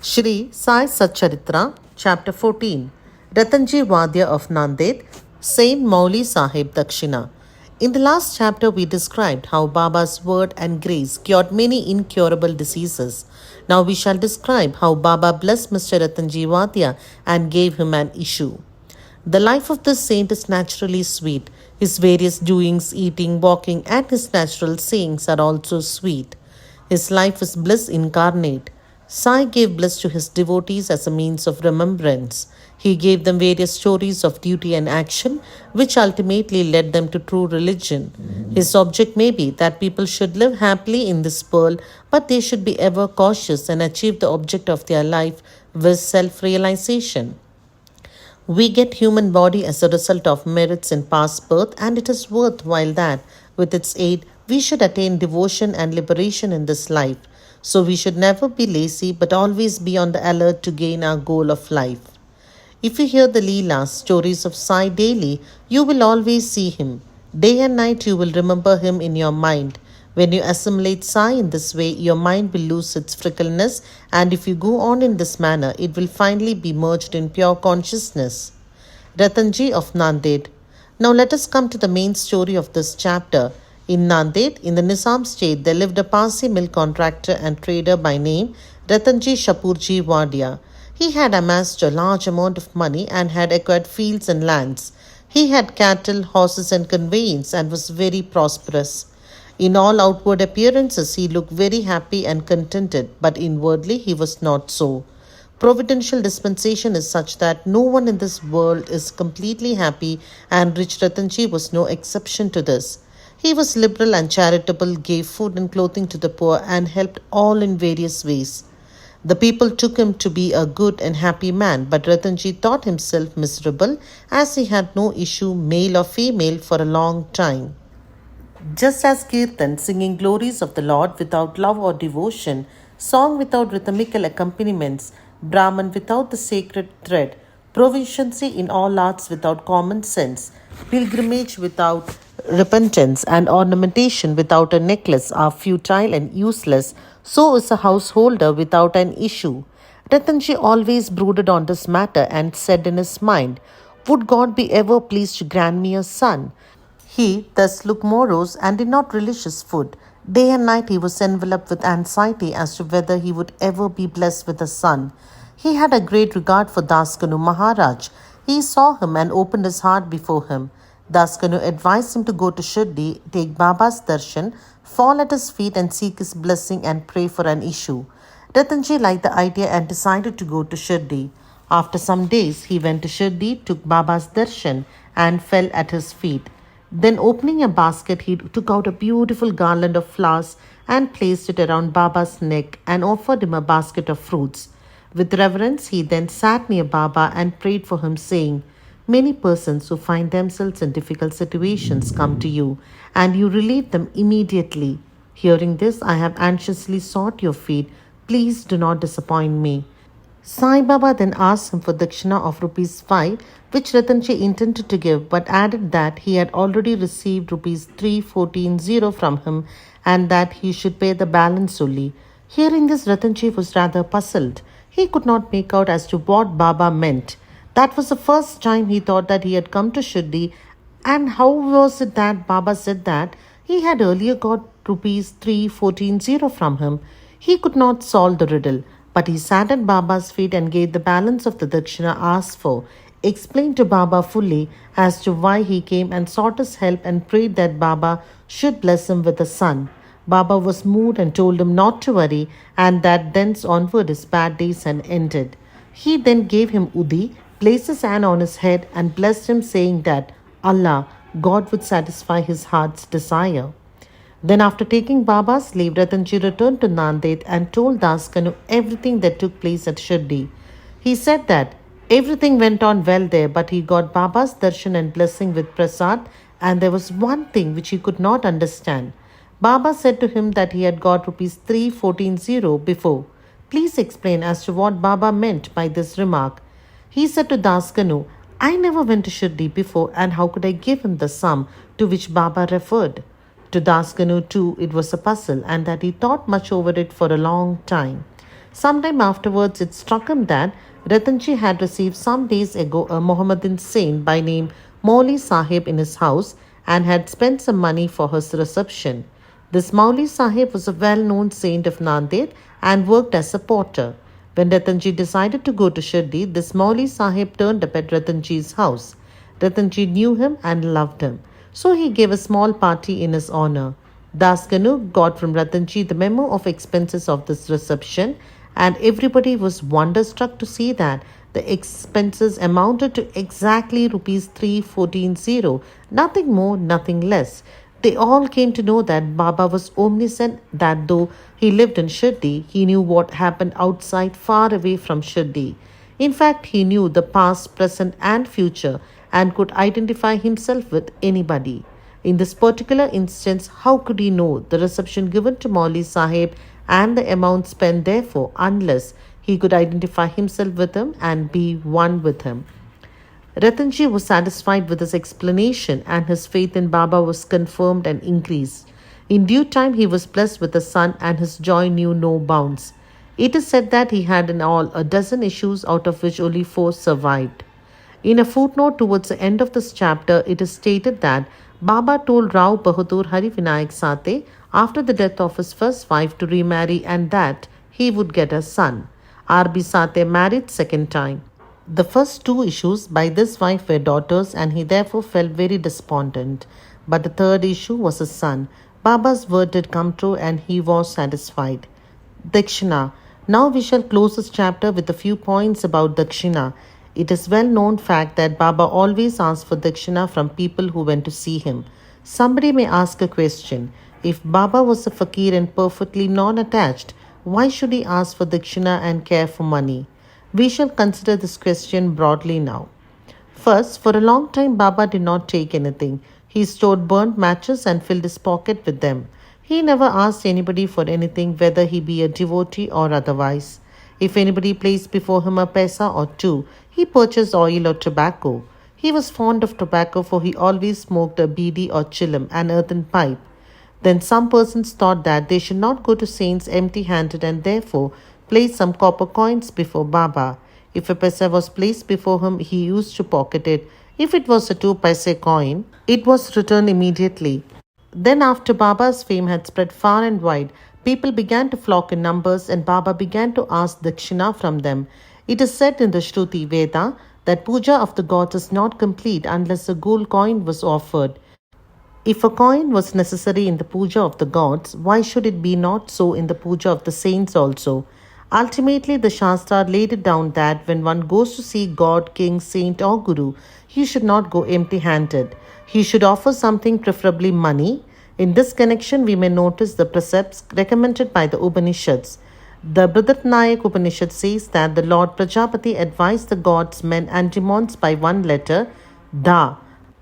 Shri Sai Satcharitra, Chapter 14, Ratanji Vadya of Nanded, Saint Mauli Sahib Dakshina. In the last chapter, we described how Baba's word and grace cured many incurable diseases. Now we shall describe how Baba blessed Mr. Ratanji Vadya and gave him an issue. The life of this saint is naturally sweet. His various doings, eating, walking, and his natural sayings are also sweet. His life is bliss incarnate. Sai gave bliss to his devotees as a means of remembrance. He gave them various stories of duty and action, which ultimately led them to true religion. His object may be that people should live happily in this world, but they should be ever cautious and achieve the object of their life with self-realization. We get human body as a result of merits in past birth, and it is worthwhile that, with its aid, we should attain devotion and liberation in this life. So we should never be lazy, but always be on the alert to gain our goal of life. If you hear the Leelas, stories of Sai daily, you will always see him. Day and night you will remember him in your mind. When you assimilate Sai in this way, your mind will lose its fickleness, and if you go on in this manner, it will finally be merged in pure consciousness. Ratanji of Nanded. Now let us come to the main story of this chapter. In Nanded, in the Nizam state, there lived a Parsi mill contractor and trader by name Ratanji Shapurji Wadia. He had amassed a large amount of money and had acquired fields and lands. He had cattle, horses, and conveyance and was very prosperous. In all outward appearances, he looked very happy and contented, but inwardly he was not so. Providential dispensation is such that no one in this world is completely happy, and rich Ratanji was no exception to this. He was liberal and charitable, gave food and clothing to the poor, and helped all in various ways. The people took him to be a good and happy man, but Ratanji thought himself miserable, as he had no issue, male or female, for a long time. Just as Kirtan, singing glories of the Lord without love or devotion, song without rhythmical accompaniments, Brahman without the sacred thread, proficiency in all arts without common sense, pilgrimage without repentance, and ornamentation without a necklace are futile and useless, so is a householder without an issue. Ratanji always brooded on this matter and said in his mind, "Would God be ever pleased to grant me a son?" He thus looked morose and did not relish his food. Day and night he was enveloped with anxiety as to whether he would ever be blessed with a son. He had a great regard for Daskanu Maharaj. He saw him and opened his heart before him. Daskanu advised him to go to Shri, take Baba's darshan, fall at his feet and seek his blessing and pray for an issue. Ratanji liked the idea and decided to go to Shri. After some days, he went to Shri, took Baba's darshan and fell at his feet. Then opening a basket, he took out a beautiful garland of flowers and placed it around Baba's neck and offered him a basket of fruits. With reverence, he then sat near Baba and prayed for him, saying, "Many persons who find themselves in difficult situations come to you, and you relieve them immediately. Hearing this, I have anxiously sought your feet. Please do not disappoint me." Sai Baba then asked him for dakshina of rupees 5, which Ratanji intended to give, but added that he had already received rupees 314 from him and that he should pay the balance only. Hearing this, Ratanji was rather puzzled. He could not make out as to what Baba meant. That was the first time he thought that he had come to Shri, and how was it that Baba said that he had earlier got rupees 314 from him? He could not solve the riddle. But he sat at Baba's feet and gave the balance of the dakshina asked for, explained to Baba fully as to why he came and sought his help and prayed that Baba should bless him with a son. Baba was moved and told him not to worry and that thence onward his bad days had ended. He then gave him Udi, placed his hand on his head and blessed him, saying that Allah, God, would satisfy his heart's desire. Then after taking Baba's leave, Ratanji returned to Nanded and told Daskanu everything that took place at Shri. He said that everything went on well there, but he got Baba's darshan and blessing with prasad, and there was one thing which he could not understand. Baba said to him that he had got rupees 314 before. Please explain as to what Baba meant by this remark. He said to Daskanu, I never went to Shri before, and how could I give him the sum to which Baba referred? To Daskanu too it was a puzzle, and that he thought much over it for a long time. Sometime afterwards, it struck him that Ratanji had received some days ago a Mohammedan saint by name Mauli Sahib in his house and had spent some money for his reception. This Mauli Sahib was a well known saint of Nanded and worked as a porter. When Ratanji decided to go to Shirdi, this Mauli Sahib turned up at Ratanji's house. Ratanji knew him and loved him, so he gave a small party in his honor. Das Ganu got from Ratanji the memo of expenses of this reception, and everybody was wonderstruck to see that the expenses amounted to exactly rupees 314, nothing more, nothing less. They all came to know that Baba was omniscient, that though he lived in Shirdi, he knew what happened outside far away from Shirdi. In fact, he knew the past, present, and future and could identify himself with anybody. In this particular instance, how could he know the reception given to Mauli Sahib and the amount spent therefore unless he could identify himself with him and be one with him? Ratanji was satisfied with his explanation and his faith in Baba was confirmed and increased. In due time, he was blessed with a son and his joy knew no bounds. It is said that he had in all a dozen issues, out of which only 4 survived. In a footnote towards the end of this chapter, it is stated that Baba told Rao Bahadur Hari Vinayak Sate after the death of his first wife to remarry and that he would get a son. R.B. Sate married second time. The first 2 issues by this wife were daughters and he therefore felt very despondent. But the third issue was a son. Baba's word did come true and he was satisfied. Dakshina. Now we shall close this chapter with a few points about Dakshina. It is well known fact that Baba always asked for Dakshina from people who went to see him. Somebody may ask a question. If Baba was a fakir and perfectly non-attached, why should he ask for Dakshina and care for money? We shall consider this question broadly now. First, for a long time Baba did not take anything. He stored burnt matches and filled his pocket with them. He never asked anybody for anything, whether he be a devotee or otherwise. If anybody placed before him a paisa or 2, he purchased oil or tobacco. He was fond of tobacco, for he always smoked a beedi or chillum, an earthen pipe. Then some persons thought that they should not go to saints empty-handed and therefore place some copper coins before Baba. If a paisa was placed before him, he used to pocket it. If it was a 2 paise coin, it was returned immediately. Then after Baba's fame had spread far and wide, people began to flock in numbers and Baba began to ask Dakshina from them. It is said in the Shruti Veda that puja of the gods is not complete unless a gold coin was offered. If a coin was necessary in the puja of the gods, why should it be not so in the puja of the saints also? Ultimately, the Shastra laid it down that when one goes to see God, king, saint or guru, he should not go empty-handed. He should offer something, preferably money. In this connection, we may notice the precepts recommended by the Upanishads. The Brihadaranyaka Upanishad says that the Lord Prajapati advised the gods, men and demons by one letter, Da.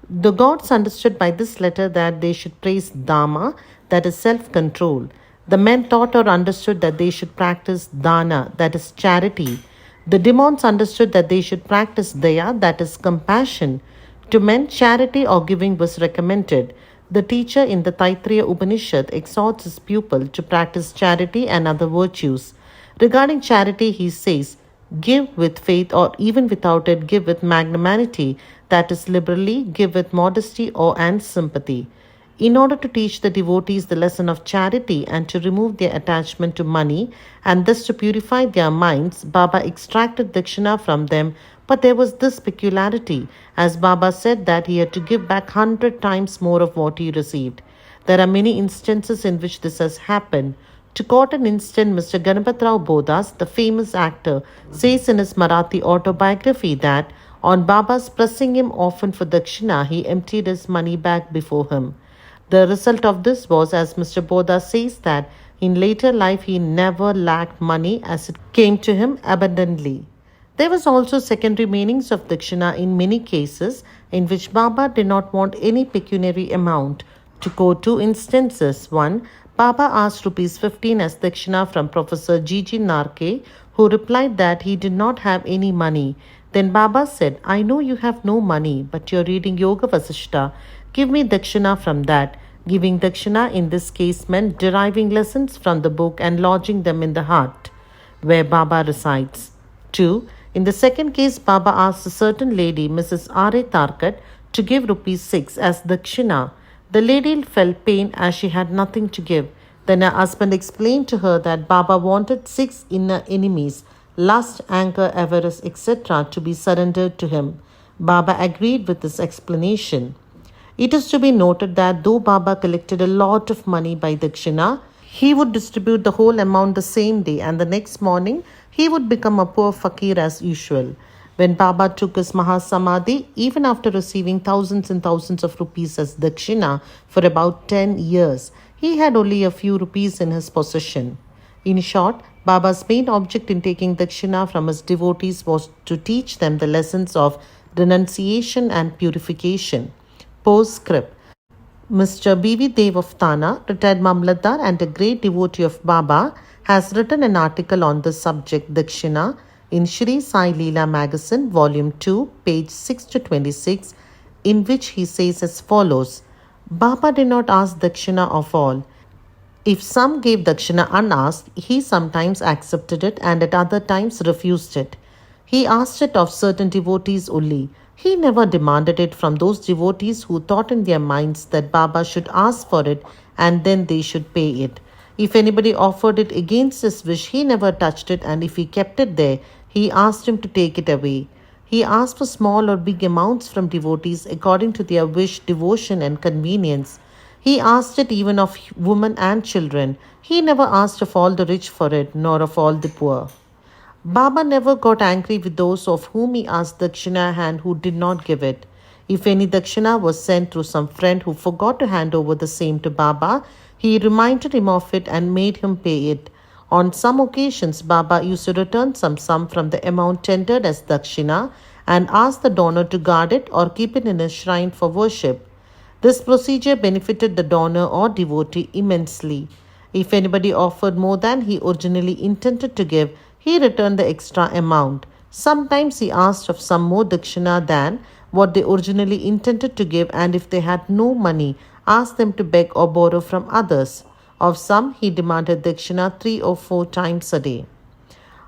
The gods understood by this letter that they should praise Dhamma, that is self-control. The men thought or understood that they should practice Dana, that is charity. The demons understood that they should practice Daya, that is compassion. To men, charity or giving was recommended. The teacher in the Taittiriya Upanishad exhorts his pupil to practice charity and other virtues. Regarding charity, he says, give with faith, or even without it, give with magnanimity, that is liberally, give with modesty and sympathy. In order to teach the devotees the lesson of charity and to remove their attachment to money and thus to purify their minds, Baba extracted Dakshina from them. But there was this peculiarity, as Baba said that he had to give back 100 times more of what he received. There are many instances in which this has happened. To quote an instant, Mr. Ganapatrao Bodas, the famous actor, says in his Marathi autobiography that on Baba's pressing him often for Dakshina, he emptied his money bag before him. The result of this was, as Mr. Bodas says, that in later life he never lacked money as it came to him abundantly. There was also secondary meanings of Dakshina in many cases in which Baba did not want any pecuniary amount. To quote 2 instances, 1. Baba asked rupees 15 as Dakshina from Professor G.G. Narke, who replied that he did not have any money. Then Baba said, I know you have no money, but you are reading Yoga Vasishta. Give me Dakshina from that. Giving Dakshina in this case meant deriving lessons from the book and lodging them in the heart. where Baba resides. 2. In the second case, Baba asked a certain lady, Mrs. R.A. Tarkat, to give rupees 6 as dakshina. The lady felt pain as she had nothing to give. Then her husband explained to her that Baba wanted 6 inner enemies, lust, anger, avarice, etc., to be surrendered to him. Baba agreed with this explanation. It is to be noted that though Baba collected a lot of money by dakshina, he would distribute the whole amount the same day, and the next morning he would become a poor fakir as usual. When Baba took his Mahasamadhi, even after receiving thousands and thousands of rupees as dakshina for about 10 years, he had only a few rupees in his possession. In short, Baba's main object in taking dakshina from his devotees was to teach them the lessons of renunciation and purification. Postscript. Mr. B.V. Dev of Thana, retired Mamlatdar and a great devotee of Baba, has written an article on this subject, Dakshina, in Shri Sai Leela magazine, volume 2, page 6 to 26, in which he says as follows: Baba did not ask dakshina of all. If some gave dakshina unasked, he sometimes accepted it and at other times refused it. He asked it of certain devotees only. He never demanded it from those devotees who thought in their minds that Baba should ask for it and then they should pay it. If anybody offered it against his wish, he never touched it, and if he kept it there, he asked him to take it away. He asked for small or big amounts from devotees according to their wish, devotion, and convenience. He asked it even of women and children. He never asked of all the rich for it, nor of all the poor. Baba never got angry with those of whom he asked dakshina and who did not give it. If any dakshina was sent through some friend who forgot to hand over the same to Baba, he reminded him of it and made him pay it. On some occasions, Baba used to return some sum from the amount tendered as dakshina and ask the donor to guard it or keep it in his shrine for worship. This procedure benefited the donor or devotee immensely. If anybody offered more than he originally intended to give, he returned the extra amount. Sometimes he asked of some more dakshina than what they originally intended to give, and if they had no money, asked them to beg or borrow from others. Of some, he demanded dakshina 3 or 4 times a day.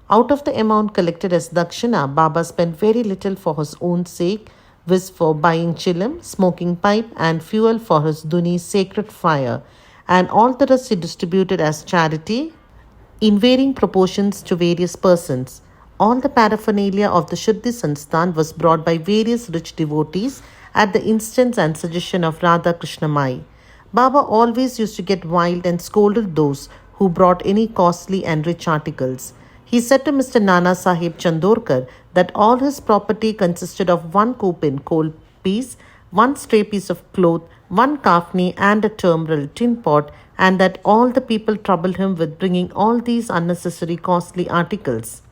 Out of the amount collected as dakshina, Baba spent very little for his own sake, viz. For buying chilim, smoking pipe, and fuel for his Duni sacred fire, and all the rest he distributed as charity in varying proportions to various persons. All the paraphernalia of the Shuddhi Sansthan was brought by various rich devotees at the instance and suggestion of Radha Krishna Mai. Baba always used to get wild and scolded those who brought any costly and rich articles. He said to Mr. Nana Sahib Chandorkar that all his property consisted of 1 kopin coal piece, 1 stray piece of cloth, 1 kafni and a terminal tin pot, and that all the people troubled him with bringing all these unnecessary costly articles.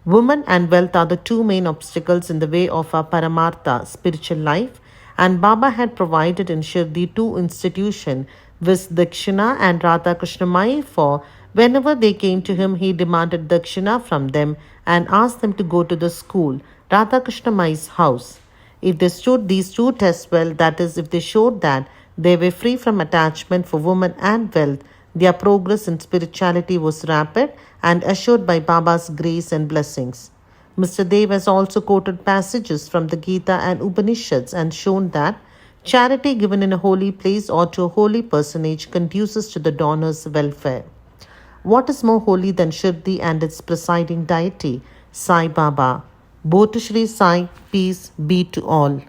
Women and wealth are the 2 main obstacles in the way of our Paramartha, spiritual life, and Baba had provided in Shirdi 2 institutions, viz. Dakshina and Radha Krishna Mai, for whenever they came to him, he demanded dakshina from them and asked them to go to the school, Radha Krishna Mai's house. If they stood these 2 tests well, that is, if they showed that they were free from attachment for women and wealth, their progress in spirituality was rapid and assured by Baba's grace and blessings. Mr. Dev has also quoted passages from the Gita and Upanishads and shown that charity given in a holy place or to a holy personage conduces to the donor's welfare. What is more holy than Shirdi and its presiding deity, Sai Baba? Both to Shri Sai, peace be to all.